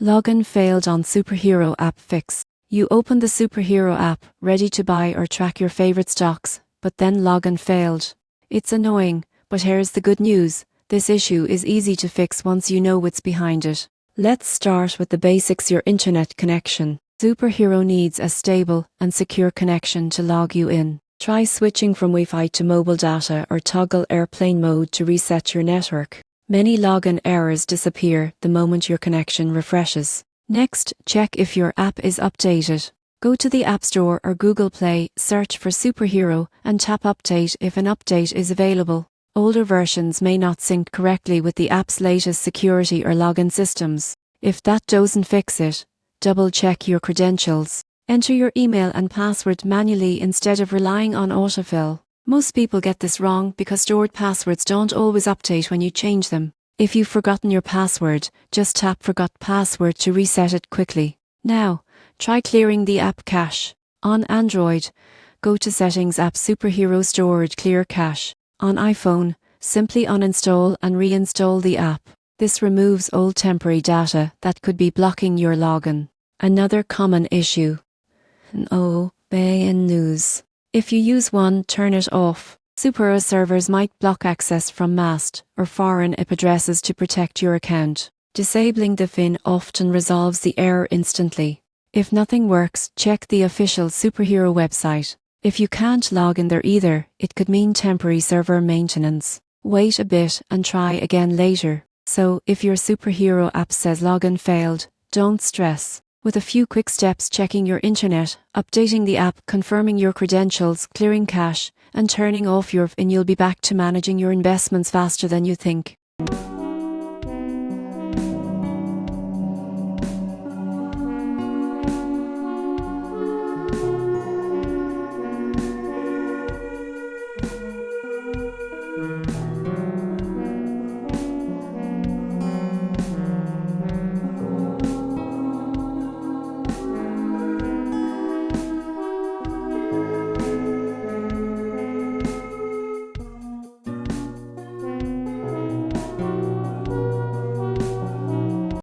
Login failed on Superhero app fix. You open the Superhero app, ready to buy or track your favorite stocks, but then login failed. It's annoying, but here's the good news. This issue is easy to fix once you know what's behind it. Let's start with the basics: your internet connection. Superhero needs a stable and secure connection to log you in. Try switching from Wi-Fi to mobile data or toggle airplane mode to reset your network. Many login errors disappear the moment your connection refreshes. Next, check if your app is updated. Go to the App Store or Google Play, search for Superhero, and tap Update if an update is available. Older versions may not sync correctly with the app's latest security or login systems. If that doesn't fix it, double-check your credentials. Enter your email and password manually instead of relying on autofill. Most people get this wrong because stored passwords don't always update when you change them. If you've forgotten your password, just tap Forgot Password to reset it quickly. Now, try clearing the app cache. On Android, go to Settings, App Superhero Storage, Clear Cache. On iPhone, simply uninstall and reinstall the app. This removes old temporary data that could be blocking your login. Another common issue. News. If you use one, turn it off. Superhero servers might block access from masked or foreign IP addresses to protect your account. Disabling the FIN often resolves the error instantly. If nothing works, check the official Superhero website. If you can't log in there either, it could mean temporary server maintenance. Wait a bit and try again later. So, if your Superhero app says login failed, don't stress. With a few quick steps: checking your internet, updating the app, confirming your credentials, clearing cache, and turning off your FIN, you'll be back to managing your investments faster than you think.